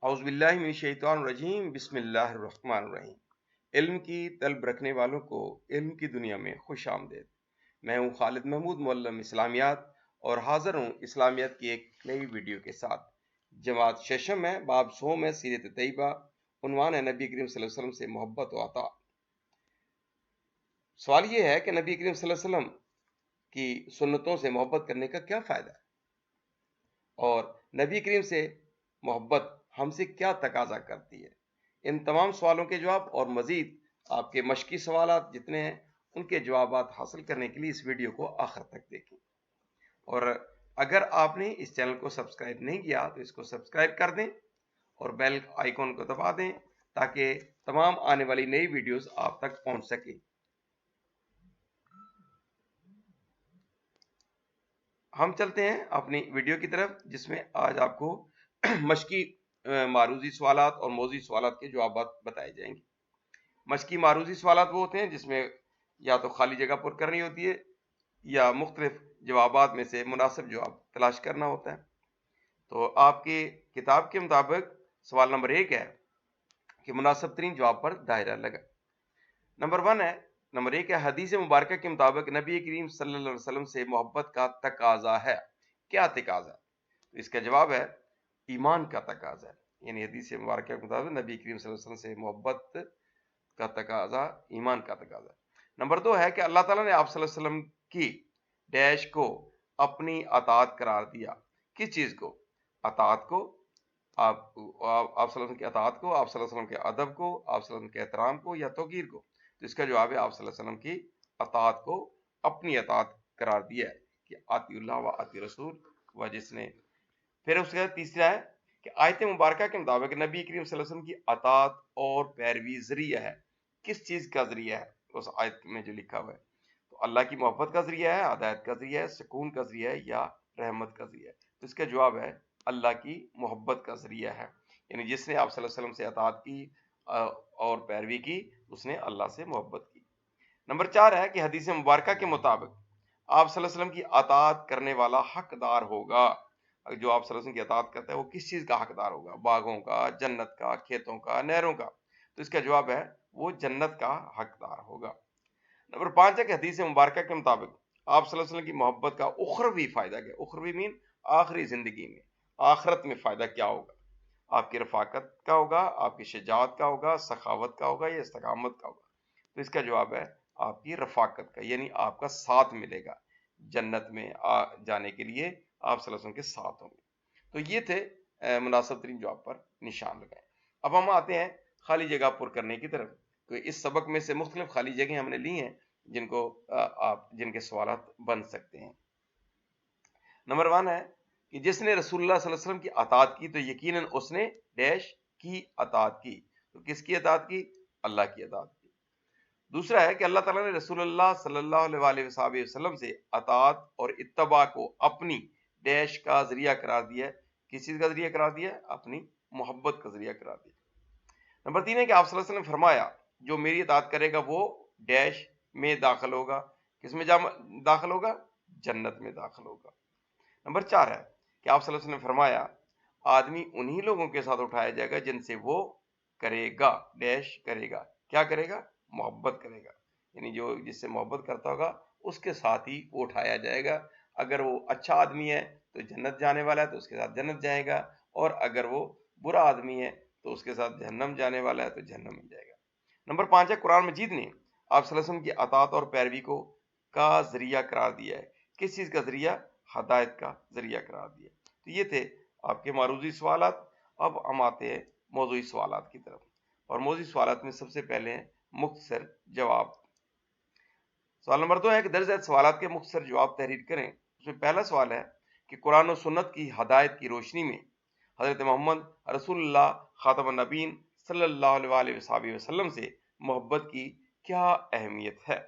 اعوذ باللہ من الشیطان الرجیم بسم اللہ الرحمن الرحیم۔ علم کی طلب رکھنے والوں کو علم کی دنیا میں خوش آمدید۔ میں ہوں خالد محمود، معلم اسلامیات، اور حاضر ہوں اسلامیات کی ایک نئی ویڈیو کے ساتھ۔ جماعت ششم ہے، باب سوم ہے، سیرت طیبہ، عنوان ہے نبی کریم صلی اللہ علیہ وسلم سے محبت و عطا۔ سوال یہ ہے کہ نبی کریم صلی اللہ علیہ وسلم کی سنتوں سے محبت کرنے کا کیا فائدہ ہے، اور نبی کریم سے محبت ہم سے کیا تقاضا کرتی ہے۔ ان تمام سوالوں کے جواب اور مزید آپ کے مشقی سوالات جتنے ہیں ان کے جوابات حاصل کرنے کے لیے اس ویڈیو کو آخر تک دیکھیں، اور اگر آپ نے اس چینل کو سبسکرائب نہیں کیا تو اس کو سبسکرائب کر دیں اور بیل آئیکن کو دبا دیں تاکہ تمام آنے والی نئی ویڈیوز آپ تک پہنچ سکیں۔ ہم چلتے ہیں اپنی ویڈیو کی طرف، جس میں آج آپ کو مشقی معروضی سوالات اور موضوعی سوالات کے جوابات بتائے جائیں گے۔ مشقی معروضی سوالات وہ ہوتے ہیں جس میں یا تو خالی جگہ پر کرنی ہوتی ہے یا مختلف جوابات میں سے مناسب جواب تلاش کرنا ہوتا ہے۔ تو آپ کی کتاب کے مطابق سوال نمبر 1 ہے کہ مناسب ترین جواب پر دائرہ لگا۔ نمبر 1 ہے، حدیث مبارکہ کے مطابق نبی کریم صلی اللہ علیہ وسلم سے محبت کا تقاضا ہے۔ کیا تقاضا ہے؟ اس کا جواب ہے ایمان کا تقاضا ہے، یعنی حدیث مبارکہ کے مطابق نبی کریم صلی اللہ علیہ وسلم سے محبت کا تقاضا ایمان کا تقاضا ہے۔ نمبر 2 ہے کہ اللہ تعالیٰ نے آپ صلی اللہ علیہ وسلم کی ڈیش کو اپنی اطاعت قرار دیا۔ کس چیز کو؟ اطاعت کو، آپ صلی اللہ علیہ وسلم کی اطاعت کو، آپ صلی اللہ علیہ وسلم کے ادب کو، آپ صلی اللہ علیہ وسلم کے احترام کو، یا توقیر کو؟ تو اس کا جواب ہے آپ صلی اللہ علیہ وسلم کی اطاعت کو اپنی اطاعت قرار دیا ہے کہ آتی اللہ و آتی رسول، و جس نے پھر اس کا تیسرا ہے کہ آیت مبارکہ کے مطابق نبی کریم صلی اللہ علیہ وسلم کی اطاعت اور پیروی ذریعہ ہے۔ کس چیز کا ذریعہ ہے؟ اس آیت میں جو لکھا ہوا ہے تو اللہ کی محبت کا ذریعہ ہے، ہدایت کا ذریعہ ہے، سکون کا ذریعہ ہے، یا رحمت کا ذریعہ ہے؟ تو اس کا جواب ہے اللہ کی محبت کا ذریعہ ہے، یعنی جس نے آپ صلی اللہ علیہ وسلم سے اطاعت کی اور پیروی کی اس نے اللہ سے محبت کی۔ نمبر 4 ہے کہ حدیث مبارکہ کے مطابق آپ صلی اللہ علیہ وسلم کی اطاعت کرنے والا حقدار ہوگا۔ جو آپ صلی اللہ علیہ وسلم کی اطاعت کرتا ہے وہ کس چیز کا حقدار ہوگا؟ باغوں کا، جنت کا، کھیتوں کا، نہروں کا؟ تو اس کا جواب ہے وہ جنت کا حقدار ہوگا۔ نمبر 5 ہے کہ حدیث مبارکہ کے مطابق آپ صلی اللہ علیہ وسلم کی محبت کا اخروی فائدہ کیا؟ اخروی مین آخری زندگی میں، آخرت میں فائدہ کیا ہوگا؟ آپ کی رفاقت کا ہوگا، آپ کی شجاعت کا ہوگا، سخاوت کا ہوگا، یا استقامت کا ہوگا؟ تو اس کا جواب ہے آپ کی رفاقت کا، یعنی آپ کا ساتھ ملے گا جنت میں جانے کے لیے، آپ صلی اللہ علیہ وسلم کے ساتھ ہوں گے۔ تو یہ تھے مناسب ترین جواب پر نشان لگائیں۔ اب ہم آتے ہیں خالی جگہ پر کرنے کی طرف۔ تو اس سبق میں سے مختلف خالی جگہیں ہم نے لی ہیں جن کے سوالات بن سکتے ہیں۔ نمبر 1 ہے کہ جس نے رسول اللہ صلی اللہ علیہ وسلم کی اطاعت کی تو یقیناً اس نے ڈیش کی اطاعت کی۔ تو کس کی اطاعت کی؟ اللہ کی اطاعت کی۔ دوسرا ہے کہ اللہ تعالیٰ نے رسول اللہ صلی اللہ علیہ وسلم سے اطاعت اور اتباع کو اپنی ڈیش کا ذریعہ قرار دیا ہے۔ کس چیز کا ذریعہ قرار دیا ہے؟ اپنی محبت کا ذریعہ قرار دیا۔ نمبر 3 ہے کہ آپ صلی اللہ علیہ وسلم نے فرمایا جو میری اطاعت کرے گا وہ ڈیش میں داخل ہوگا۔ کس میں داخل ہوگا؟ جنت میں داخل ہوگا۔ نمبر 4 ہے کہ آپ صلی اللہ علیہ وسلم نے فرمایا آدمی انہی لوگوں کے ساتھ اٹھایا جائے گا جن سے وہ کرے گا ڈیش کرے گا۔ کیا کرے گا؟ محبت کرے گا، یعنی جو جس سے محبت کرتا ہوگا اس کے ساتھ ہی وہ اٹھایا جائے گا۔ اگر وہ اچھا آدمی ہے تو جنت جانے والا ہے تو اس کے ساتھ جنت جائے گا، اور اگر وہ برا آدمی ہے تو اس کے ساتھ جہنم جانے والا ہے تو جہنم میں جائے گا۔ نمبر 5 ہے قرآن مجید نے آپ صلی اللہ علیہ وسلم کی اطاعت اور پیروی کو کا ذریعہ قرار دیا ہے۔ کس چیز کا ذریعہ؟ ہدایت کا ذریعہ قرار دیا۔ تو یہ تھے آپ کے معروضی سوالات۔ اب ہم آتے ہیں موضوعی سوالات کی طرف، اور موضوعی سوالات میں سب سے پہلے ہیں مختصر جواب۔ سوال نمبر 2 ہے کہ درج ذیل سوالات کے مختصر جواب تحریر کریں۔ اس میں پہلا سوال ہے کہ قرآن و سنت کی ہدایت کی روشنی میں حضرت محمد رسول اللہ خاتم النبیین صلی اللہ علیہ وسلم سے محبت کی کیا اہمیت ہے؟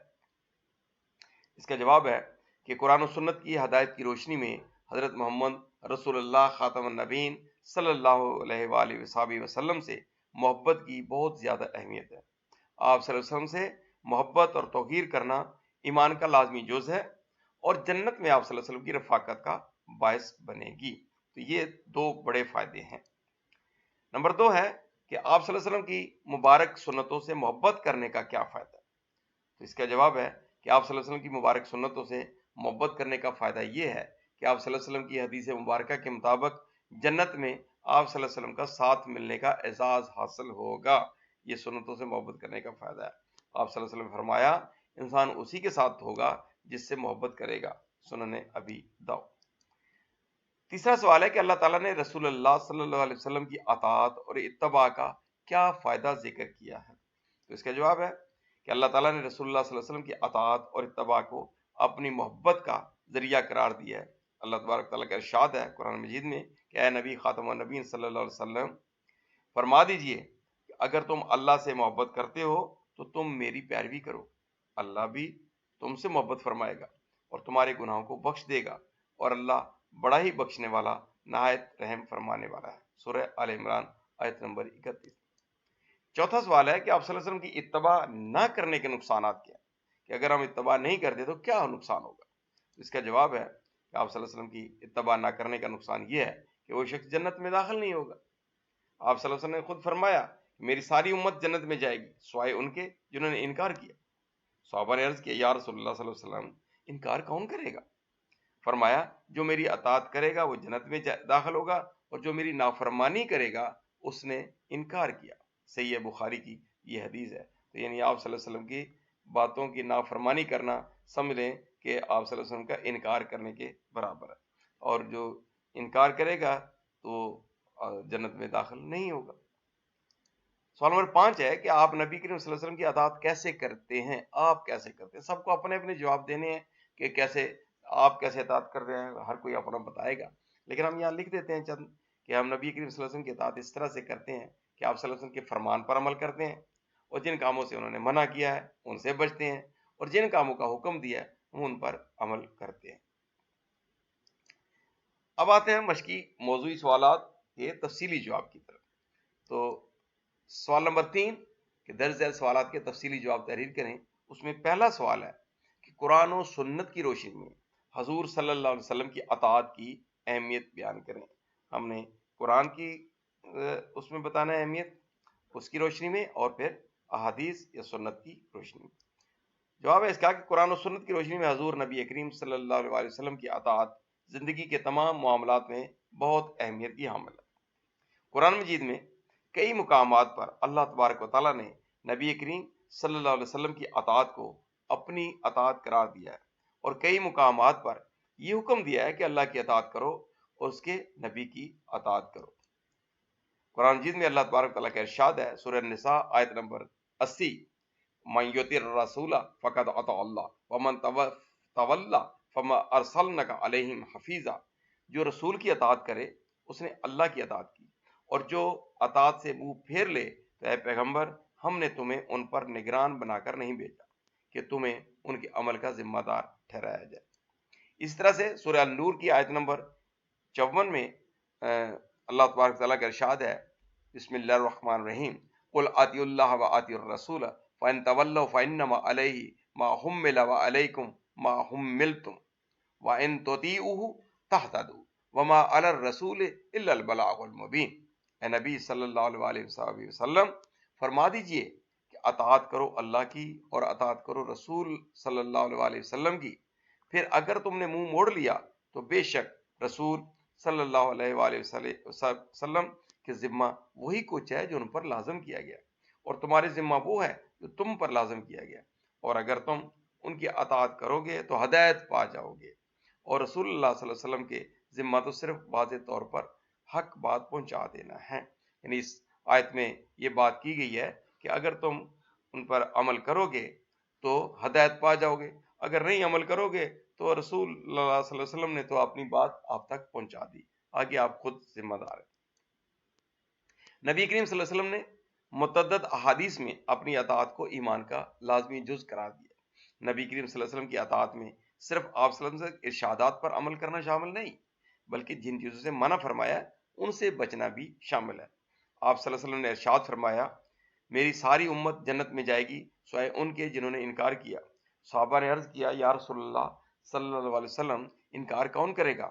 اس کا جواب ہے کہ قرآن و سنت کی ہدایت کی روشنی میں حضرت محمد رسول اللہ خاتم النبیین صلی اللہ علیہ وسلم سے محبت کی بہت زیادہ اہمیت ہے۔ آپ صلی اللہ علیہ وسلم سے محبت اور توقیر کرنا ایمان کا لازمی جز ہے، اور جنت میں آپ صلی اللہ علیہ وسلم کی رفاقت کا باعث بنے گی۔ تو یہ دو بڑے فائدے ہیں۔ نمبر 2 ہے کہ آپ صلی اللہ علیہ وسلم کی مبارک سنتوں سے محبت کرنے کا کیا فائدہ ہے؟ تو اس کا جواب ہے کہ آپ صلی اللہ علیہ وسلم کی مبارک سنتوں سے محبت کرنے کا فائدہ یہ ہے کہ آپ صلی اللہ علیہ وسلم کی حدیث مبارکہ کے مطابق جنت میں آپ صلی اللہ علیہ وسلم کا ساتھ ملنے کا اعزاز حاصل ہوگا۔ یہ سنتوں سے محبت کرنے کا فائدہ ہے۔ آپ صلی اللہ علیہ وسلم نے فرمایا انسان اسی کے ساتھ ہوگا جس سے محبت کرے گا، سنن ابی داؤد۔ تیسرا سوال ہے کہ اللہ تعالیٰ نے رسول اللہ صلی اللہ علیہ وسلم کی اطاعت اور اتباع کا کیا فائدہ ذکر کیا ہے؟ تو اس کا جواب ہے کہ اللہ تعالیٰ نے رسول اللہ صلی اللہ علیہ وسلم کی اطاعت اور اتباع کو اپنی محبت کا ذریعہ قرار دیا ہے۔ اللہ تبارک تعالیٰ کا ارشاد ہے قرآن مجید میں کہ اے نبی خاتم النبیین صلی اللہ علیہ وسلم فرما دیجئے کہ اگر تم اللہ سے محبت کرتے ہو تو تم میری پیروی کرو، اللہ بھی تم سے محبت فرمائے گا اور تمہارے گناہوں کو بخش دے گا، اور اللہ بڑا ہی بخشنے والا نہایت رحم فرمانے والا ہے۔ سورہ آل عمران آیت نمبر 31۔ چوتھا سوال ہے کہ آپ صلی اللہ علیہ وسلم کی اتباع نہ کرنے کے نقصانات کیا ہیں، کہ اگر ہم اتباع نہیں کرتے تو کیا نقصان ہوگا؟ اس کا جواب ہے کہ آپ صلی اللہ علیہ وسلم کی اتباع نہ کرنے کا نقصان یہ ہے کہ وہ شخص جنت میں داخل نہیں ہوگا۔ آپ صلی اللہ علیہ وسلم نے خود فرمایا کہ میری ساری امت جنت میں جائے گی سوائے ان کے جنہوں نے انکار کیا۔ صحابہ نے عرض کیا یا رسول اللہ صلی اللہ علیہ وسلم انکار کون کرے گا؟ فرمایا جو میری اطاعت کرے گا وہ جنت میں داخل ہوگا، اور جو میری نافرمانی کرے گا اس نے انکار کیا۔ صحیح بخاری کی یہ حدیث ہے۔ تو یعنی آپ صلی اللہ علیہ وسلم کی باتوں کی نافرمانی کرنا سمجھ لیں کہ آپ صلی اللہ علیہ وسلم کا انکار کرنے کے برابر ہے، اور جو انکار کرے گا تو جنت میں داخل نہیں ہوگا۔ سوال نمبر 5 ہے کہ آپ نبی کریم صلی اللہ علیہ وسلم کی اطاعت کیسے کرتے ہیں؟ آپ کیسے کرتے ہیں؟ سب کو اپنے اپنے جواب دینے ہیں کہ کیسے آپ کیسے اطاعت کر رہے ہیں، ہر کوئی اپنا بتائے گا، لیکن ہم یہاں لکھ دیتے ہیں چند کہ ہم نبی کریم صلی اللہ علیہ وسلم کی اطاعت اس طرح سے کرتے ہیں کہ آپ صلی اللہ علیہ وسلم کے فرمان پر عمل کرتے ہیں، اور جن کاموں سے انہوں نے منع کیا ہے ان سے بچتے ہیں، اور جن کاموں کا حکم دیا ہے ہم ان پر عمل کرتے ہیں۔ اب آتے ہیں مشقی موضوعی سوالات کے تفصیلی جواب کی طرف۔ تو سوال نمبر 3 کہ درج ذیل سوالات کے تفصیلی جواب تحریر کریں۔ اس میں پہلا سوال ہے کہ قرآن و سنت کی روشنی میں حضور صلی اللہ علیہ وسلم کی اطاعت کی اہمیت بیان کریں۔ ہم نے قرآن کی اس میں بتانا ہے اہمیت، اس کی روشنی میں، اور پھر احادیث یا سنت کی روشنی میں۔ جواب ہے اس کا کہ قرآن و سنت کی روشنی میں حضور نبی کریم صلی اللہ علیہ وسلم کی اطاعت زندگی کے تمام معاملات میں بہت اہمیت کی حامل ہے۔ قرآن مجید میں کئی مقامات پر اللہ تبارک و تعالیٰ نے نبی کریم صلی اللہ علیہ وسلم کی اطاعت کو اپنی اطاعت قرار دیا ہے، اور کئی مقامات پر یہ حکم دیا ہے کہ اللہ کی اطاعت کرو اور اس کے نبی کی اطاعت کرو۔ قرآن مجید میں اللہ تبارک و تعالیٰ کا ارشاد ہے سورہ النساء آیت نمبر 80 من یطع الرسول فقد اطاع اللہ ومن تولی فما ارسلنک علیہم حفیظا، جو رسول کی اطاعت کرے اس نے اللہ کی اطاعت کی، اور جو اطاعت سے منہ پھیر لے تو اے پیغمبر ہم نے تمہیں ان پر نگران بنا کر نہیں بھیجا کہ تمہیں ان کے عمل کا ذمہ دار ٹھہرایا جائے۔ اس طرح سے سورہ النور کی آیت نمبر 54 میں اللہ تبارک تعالیٰ کا ارشاد ہے بسم اللہ الرحمن الرحیم قل اطیعوا اللہ واطیعوا الرسول فان تولوا فانما علیہ ما حمل وعلیکم ما حملتم وان تطیعوہ تہتدوا وما علی الرسول الا البلاغ المبین۔ اے نبی صلی اللہ علیہ وسلم فرما دیجئے کہ اطاعت کرو اللہ کی اور اطاعت کرو رسول صلی اللہ علیہ وسلم کی، پھر اگر تم نے منہ موڑ لیا تو بے شک رسول صلی اللہ علیہ وآلہ وسلم کے ذمہ وہی کچھ ہے جو ان پر لازم کیا گیا، اور تمہارے ذمہ وہ ہے جو تم پر لازم کیا گیا، اور اگر تم ان کی اطاعت کرو گے تو ہدایت پا جاؤ گے۔ اور رسول اللہ صلی اللہ علیہ وسلم کے ذمہ تو صرف واضح طور پر حق بات پہنچا دینا ہے۔ یعنی اس آیت میں یہ بات کی گئی ہے کہ اگر تم ان پر عمل کرو گے تو ہدایت پا جاؤ گے، اگر نہیں عمل کرو گے تو رسول اللہ صلی اللہ علیہ وسلم نے تو اپنی بات آپ تک پہنچا دی، آگے آپ خود ذمہ دار ہیں۔ نبی کریم صلی اللہ علیہ وسلم نے متعدد احادیث میں اپنی اطاعت کو ایمان کا لازمی جز قرار دیا۔ نبی کریم صلی اللہ علیہ وسلم کی اطاعت میں صرف آپ صلی اللہ علیہ وسلم کے ارشادات پر عمل کرنا شامل نہیں، بلکہ جن چیزوں سے منع فرمایا ہے ان سے بچنا بھی شامل ہے۔ آپ صلی اللہ علیہ وسلم نے ارشاد فرمایا میری ساری امت جنت میں جائے گی سوائے ان کے جنہوں نے انکار کیا۔ صحابہ نے عرض کیا یا رسول اللہ صلی اللہ علیہ وسلم انکار کون کرے گا؟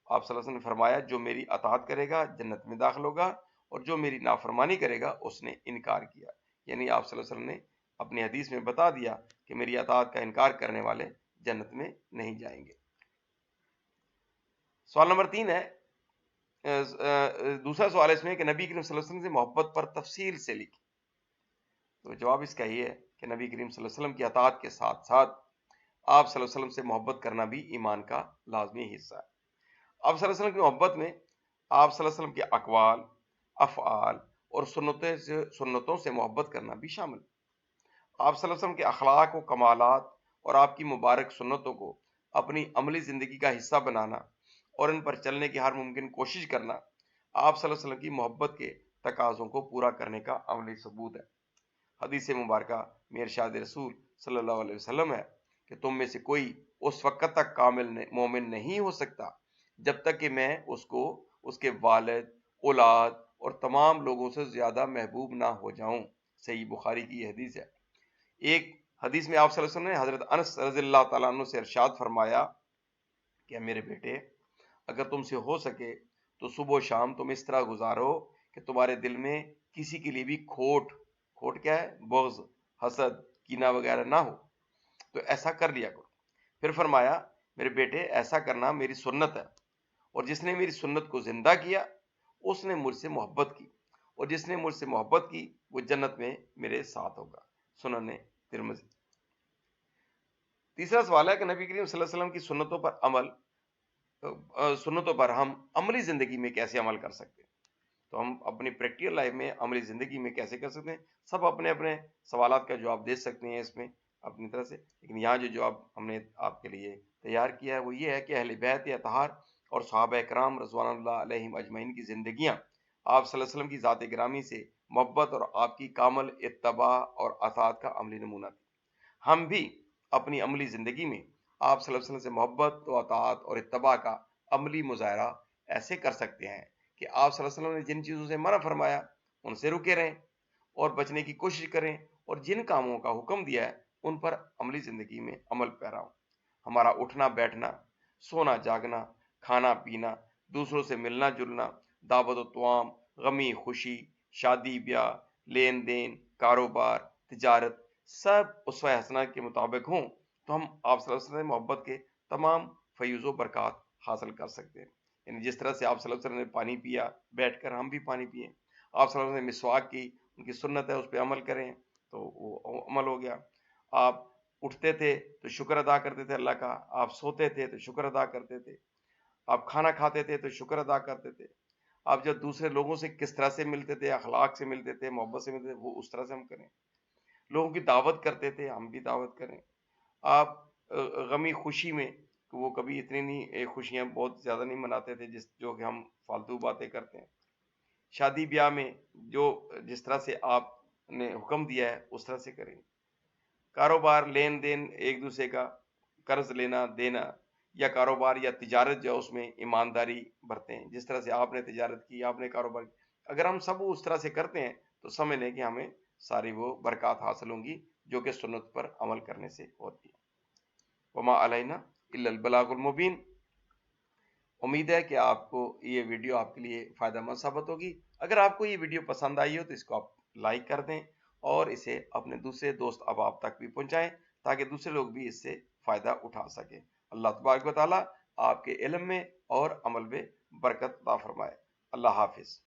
آپ صلی اللہ علیہ وسلم نے فرمایا جو میری اطاعت کرے گا جنت میں داخل ہوگا، اور جو میری نافرمانی کرے گا اس نے انکار کیا. یعنی آپ صلی اللہ علیہ وسلم نے اپنی حدیث میں بتا دیا کہ میری اطاعت کا انکار کرنے والے جنت میں نہیں جائیں گے. سوال نمبر 3 ہے، دوسرا سوال اس میں کہ نبی کریم صلی اللہ علیہ وسلم سے محبت پر تفصیل سے لکھی. تو جواب اس کا یہ ہے کہ نبی کریم صلی اللہ علیہ وسلم کی اطاعت کے ساتھ ساتھ آپ صلی اللہ علیہ وسلم سے محبت کرنا بھی ایمان کا لازمی حصہ ہے. آپ صلی اللہ علیہ وسلم کی محبت میں آپ صلی اللہ علیہ وسلم کے اقوال، افعال اور سنتوں سے محبت کرنا بھی شامل ہے. آپ صلی اللہ علیہ وسلم کے اخلاق و کمالات اور آپ کی مبارک سنتوں کو اپنی عملی زندگی کا حصہ بنانا اور ان پر چلنے کی ہر ممکن کوشش کرنا آپ صلی اللہ علیہ وسلم کی محبت کے تقاضوں کو پورا کرنے کا عملی ثبوت ہے. حدیث مبارکہ میں ارشاد رسول صلی اللہ علیہ وسلم ہے کہ تم میں سے کوئی اس وقت تک کامل مومن نہیں ہو سکتا جب تک کہ میں اس کو اس کے والد، اولاد اور تمام لوگوں سے زیادہ محبوب نہ ہو جاؤں. صحیح بخاری کی یہ حدیث ہے. ایک حدیث میں آپ صلی اللہ علیہ وسلم نے حضرت انس رضی اللہ تعالیٰ عنہ سے ارشاد فرمایا کہ میرے بیٹے، اگر تم سے ہو سکے تو صبح و شام تم اس طرح گزارو کہ تمہارے دل میں کسی کے لیے بھی کھوٹ کیا ہے، بغض، حسد، کینہ وغیرہ نہ ہو، تو ایسا کر لیا کرو. پھر فرمایا میرے بیٹے، ایسا کرنا میری سنت ہے، اور جس نے میری سنت کو زندہ کیا اس نے مجھ سے محبت کی، اور جس نے مجھ سے محبت کی وہ جنت میں میرے ساتھ ہوگا. سنن ترمذی. تیسرا سوال ہے کہ نبی کریم صلی اللہ علیہ وسلم کی سنتوں پر ہم عملی زندگی میں کیسے عمل کر سکتے ہیں. تو ہم اپنی پریکٹیکل لائف میں عملی زندگی میں کیسے کر سکتے ہیں. سب اپنے اپنے سوالات کا جواب دے سکتے ہیں اس میں اپنی طرح سے، لیکن یہاں جو جواب ہم نے آپ کے لیے تیار کیا ہے وہ یہ ہے کہ اہل بیت اطہار اور صحابہ کرام رضوان اللہ علیہم اجمعین کی زندگیاں آپ صلی اللہ علیہ وسلم کی ذات گرامی سے محبت اور آپ کی کامل اتباع اور اطاعت کا عملی نمونہ تھی. ہم بھی اپنی عملی زندگی میں آپ صلی اللہ علیہ وسلم سے محبت و اطاعت اور اتباع کا عملی مظاہرہ ایسے کر سکتے ہیں کہ آپ صلی اللہ علیہ وسلم نے جن چیزوں سے منع فرمایا ان سے رکے رہیں اور بچنے کی کوشش کریں، اور جن کاموں کا حکم دیا ہے ان پر عملی زندگی میں عمل پیرا ہوں. ہمارا اٹھنا بیٹھنا، سونا جاگنا، کھانا پینا، دوسروں سے ملنا جلنا، دعوت و توام، غمی خوشی، شادی بیاہ، لین دین، کاروبار، تجارت، سب اسوہ حسنہ کے مطابق ہوں تو ہم آپ صلی اللہ علیہ وسلم محبت کے تمام فیوز و برکات حاصل کر سکتے ہیں. یعنی جس طرح سے آپ صلی اللہ علیہ وسلم نے پانی پیا بیٹھ کر، ہم بھی پانی پئیں. آپ صلی اللہ علیہ وسلم نے مسواک کی، ان کی سنت ہے، اس پہ عمل کریں تو وہ عمل ہو گیا. آپ اٹھتے تھے تو شکر ادا کرتے تھے اللہ کا، آپ سوتے تھے تو شکر ادا کرتے تھے، آپ کھانا کھاتے تھے تو شکر ادا کرتے تھے. آپ جب دوسرے لوگوں سے کس طرح سے ملتے تھے، اخلاق سے ملتے تھے، محبت سے ملتے تھے، وہ اس طرح سے ہم کریں. لوگوں کی دعوت کرتے تھے، ہم بھی دعوت کریں. آپ غمی خوشی میں وہ کبھی اتنی نہیں خوشیاں بہت زیادہ نہیں مناتے تھے جو کہ ہم فالتو باتیں کرتے ہیں. شادی بیاہ میں جس طرح سے آپ نے حکم دیا ہے اس طرح سے کریں. کاروبار، لین دین، ایک دوسرے کا قرض لینا دینا، یا کاروبار یا تجارت جو اس میں ایمانداری برتیں، جس طرح سے آپ نے تجارت کی، آپ نے کاروبار کی. اگر ہم سب اس طرح سے کرتے ہیں تو سمجھ لیں کہ ہمیں ساری وہ برکات حاصل ہوں گی جو کہ سنت پر عمل کرنے سے ہوتی ہے. وما علینا الا البلاغ المبین. امید ہے کہ آپ کو یہ ویڈیو آپ کے لیے فائدہ مند ثابت ہوگی. اگر آپ کو یہ ویڈیو پسند آئی ہو تو اس کو آپ لائک کر دیں اور اسے اپنے دوسرے دوست احباب تک بھی پہنچائیں تاکہ دوسرے لوگ بھی اس سے فائدہ اٹھا سکیں. اللہ تبارک و تعالیٰ آپ کے علم میں اور عمل میں برکت عطا فرمائے. اللہ حافظ.